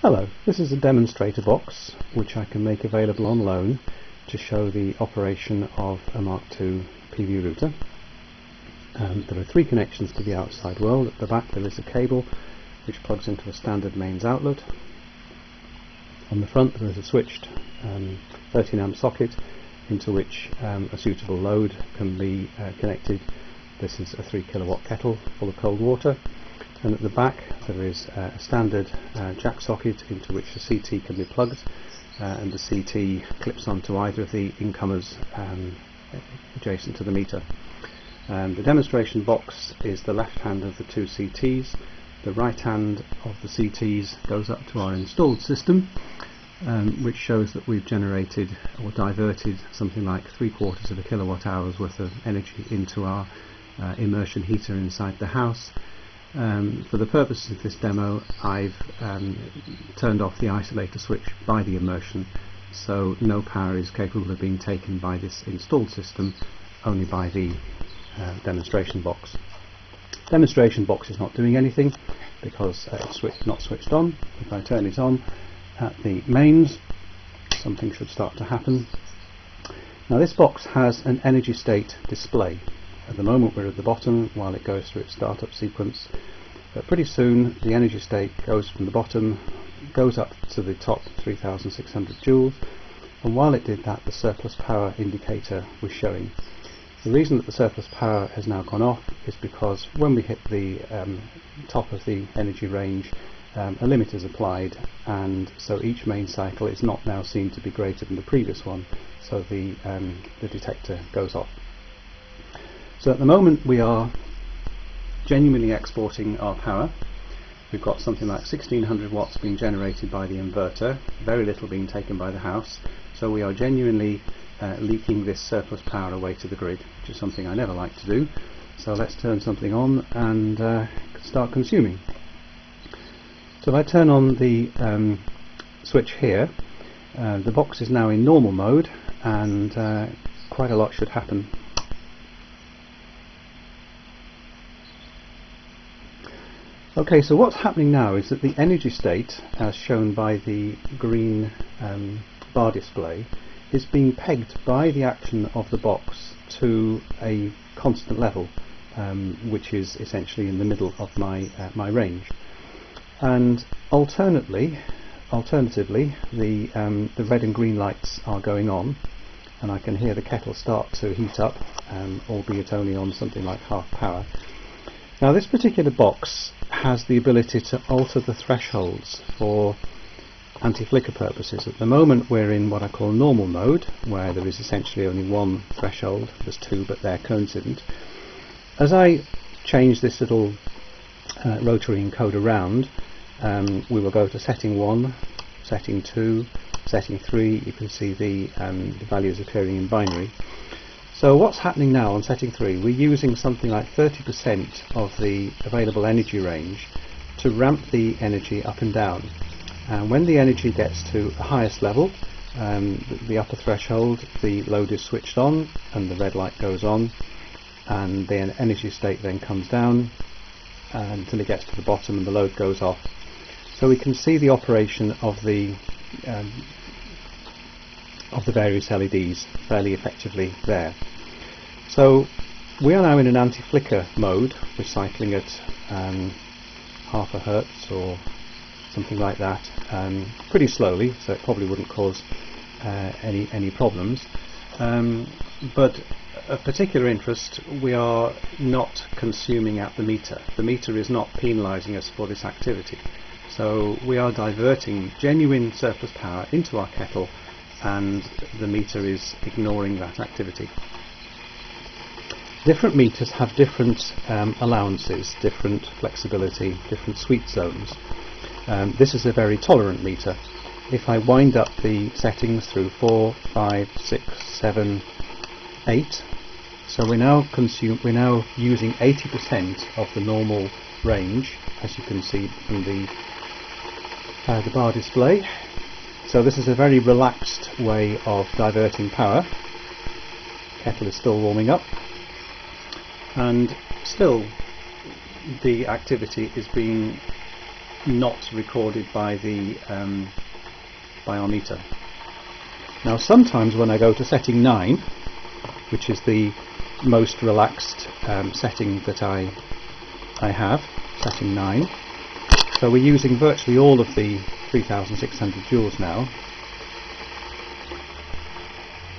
Hello, this is a demonstrator box which I can make available on loan to show the operation of a Mk2 PV router. There are three connections to the outside world. At the back there is a cable which plugs into a standard mains outlet. On the front there is a switched 13 amp socket into which a suitable load can be connected. This is a 3 kilowatt kettle full of cold water. And at the back there is a standard jack socket into which the CT can be plugged, and the CT clips onto either of the incomers adjacent to the meter. The demonstration box is the left hand of the two CTs. The right hand of the CTs goes up to our installed system, which shows that we've generated or diverted something like 3/4 of a kilowatt hours worth of energy into our immersion heater inside the house. For the purposes of this demo, I've turned off the isolator switch by the immersion, so no power is capable of being taken by this installed system, only by the demonstration box. Demonstration box is not doing anything because it's not switched on. If I turn it on at the mains, something should start to happen. Now this box has an energy state display. At the moment we're at the bottom while it goes through its startup sequence, but pretty soon the energy state goes from the bottom, goes up to the top 3600 joules, and while it did that the surplus power indicator was showing. The reason that the surplus power has now gone off is because when we hit the top of the energy range, a limit is applied, and so each main cycle is not now seen to be greater than the previous one, so the detector goes off. So at the moment we are genuinely exporting our power. We've got something like 1600 watts being generated by the inverter, very little being taken by the house, so we are genuinely leaking this surplus power away to the grid, which is something I never like to do. So let's turn something on and start consuming. So if I turn on the switch here, the box is now in normal mode, and quite a lot should happen. Okay, so what's happening now is that the energy state, as shown by the green bar display, is being pegged by the action of the box to a constant level, which is essentially in the middle of my range. And alternatively, the red and green lights are going on, and I can hear the kettle start to heat up, albeit only on something like half power. Now this particular box has the ability to alter the thresholds for anti-flicker purposes. At the moment we're in what I call normal mode, where there is essentially only one threshold. There's two, but they're coincident. As I change this little rotary encoder around, we will go to setting 1, setting 2, setting 3. You can see the values appearing in binary. So what's happening now on setting 3, we're using something like 30% of the available energy range to ramp the energy up and down. And when the energy gets to the highest level, the upper threshold, the load is switched on and the red light goes on, and the energy state then comes down until it gets to the bottom and the load goes off. So we can see the operation of the various LEDs fairly effectively there. So we are now in an anti-flicker mode. We're cycling at half a hertz or something like that, pretty slowly, so it probably wouldn't cause any problems. But of particular interest, we are not consuming at the meter. The meter is not penalising us for this activity. So we are diverting genuine surplus power into our kettle, and the meter is ignoring that activity. Different meters have different allowances, different flexibility, different sweet zones. This is a very tolerant meter. If I wind up the settings through 4, 5, 6, 7, 8, so we're now using 80% of the normal range, as you can see from the bar display. So this is a very relaxed way of diverting power. Kettle is still warming up, and still the activity is being not recorded by our meter. Now sometimes when I go to setting 9, which is the most relaxed setting that I have, setting 9, so we're using virtually all of the 3600 joules now.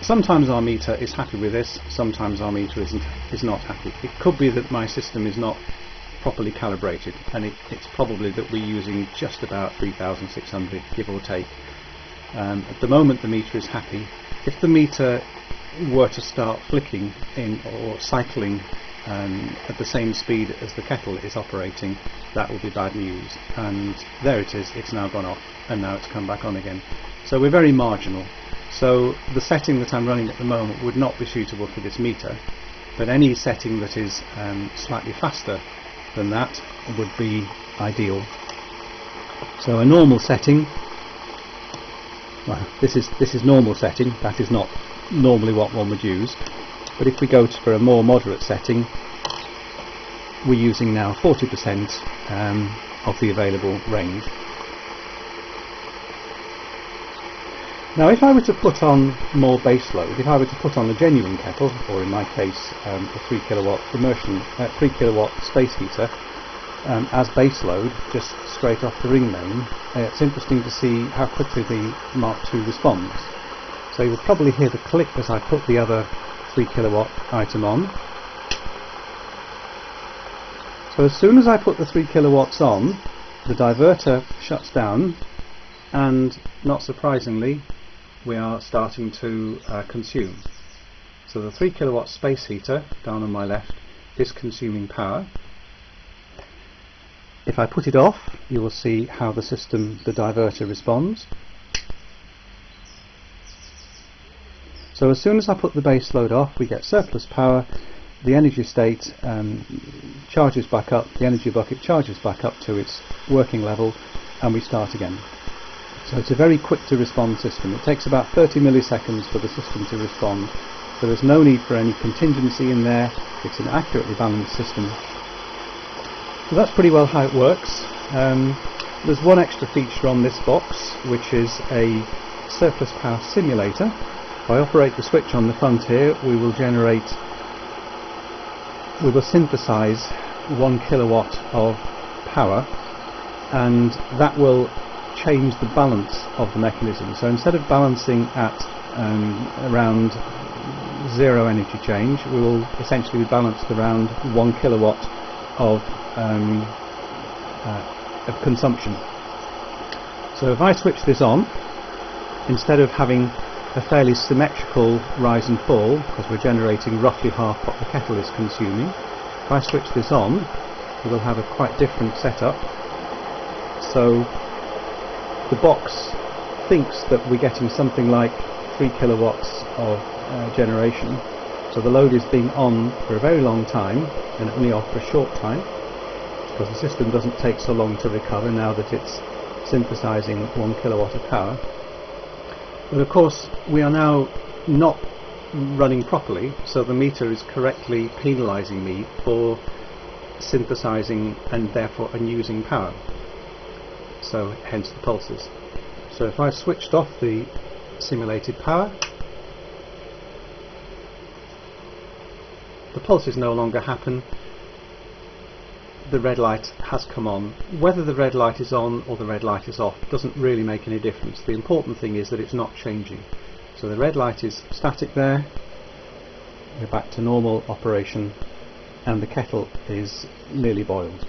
Sometimes our meter is happy with this, sometimes our meter is not happy. It could be that my system is not properly calibrated, and it's probably that we're using just about 3600, give or take. At the moment the meter is happy. If the meter were to start flicking in or cycling at the same speed as the kettle is operating, that will be bad news. And there it is, it's now gone off, and now it's come back on again. So we're very marginal. So the setting that I'm running at the moment would not be suitable for this meter, but any setting that is slightly faster than that would be ideal. So a normal setting, well, this is normal setting, that is not normally what one would use, but if we go for a more moderate setting, we're using now 40% of the available range. Now if I were to put on more base load, if I were to put on a genuine kettle, or in my case a 3 kilowatt immersion, 3 kilowatt space heater as base load, just straight off the ring main, it's interesting to see how quickly the Mark II responds. So you will probably hear the click as I put the other 3 kilowatt item on. So as soon as I put the 3 kilowatts on, the diverter shuts down, and not surprisingly we are starting to consume. So the 3 kilowatt space heater down on my left is consuming power. If I put it off, you will see how the diverter responds. So as soon as I put the base load off, we get surplus power, the energy state charges back up, the energy bucket charges back up to its working level, and we start again. So it's a very quick to respond system. It takes about 30 milliseconds for the system to respond, so there's no need for any contingency in there. It's an accurately balanced system. So that's pretty well how it works. There's one extra feature on this box, which is a surplus power simulator. If I operate the switch on the front here, we will synthesize 1 kilowatt of power, and that will change the balance of the mechanism. So instead of balancing at around 0 energy change, we will essentially be balanced around 1 kilowatt of consumption. So if I switch this on, instead of having a fairly symmetrical rise and fall, because we're generating roughly half what the kettle is consuming, if I switch this on, we will have a quite different setup. So the box thinks that we're getting something like 3 kilowatts of generation. So the load is being on for a very long time and only off for a short time, because the system doesn't take so long to recover now that it's synthesizing 1 kilowatt of power. But of course we are now not running properly, so the meter is correctly penalizing me for synthesizing and therefore unusing power. So hence the pulses. So if I switched off the simulated power, the pulses no longer happen. The red light has come on. Whether the red light is on or the red light is off doesn't really make any difference. The important thing is that it's not changing. So the red light is static there, we're back to normal operation, and the kettle is nearly boiled.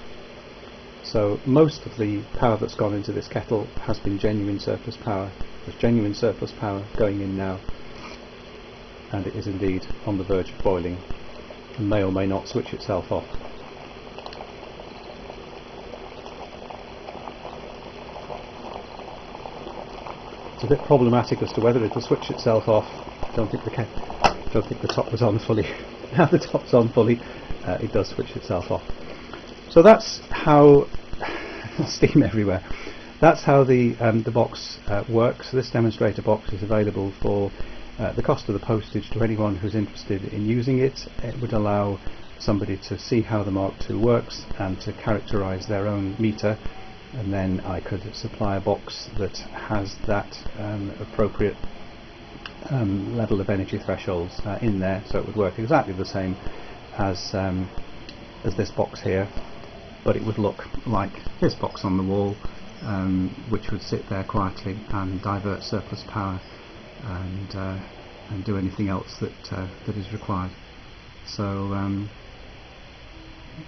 So most of the power that's gone into this kettle has been genuine surplus power. There's genuine surplus power going in now, and it is indeed on the verge of boiling, and may or may not switch itself off. It's a bit problematic as to whether it will switch itself off. I don't think the top was on fully. Now the top's on fully, it does switch itself off. So that's how steam everywhere. That's how the box works. This demonstrator box is available for the cost of the postage to anyone who's interested in using it. It would allow somebody to see how the Mark II works and to characterize their own meter and then I could supply a box that has that appropriate level of energy thresholds in there, so it would work exactly the same as this box here, but it would look like this box on the wall, which would sit there quietly and divert surplus power and do anything else that is required. So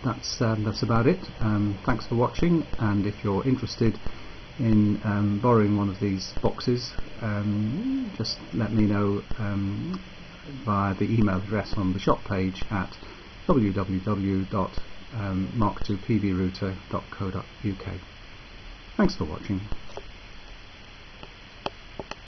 that's about it. Thanks for watching, and if you're interested in borrowing one of these boxes, just let me know via the email address on the shop page at www.mk2 PV Router.co.uk. Thanks for watching.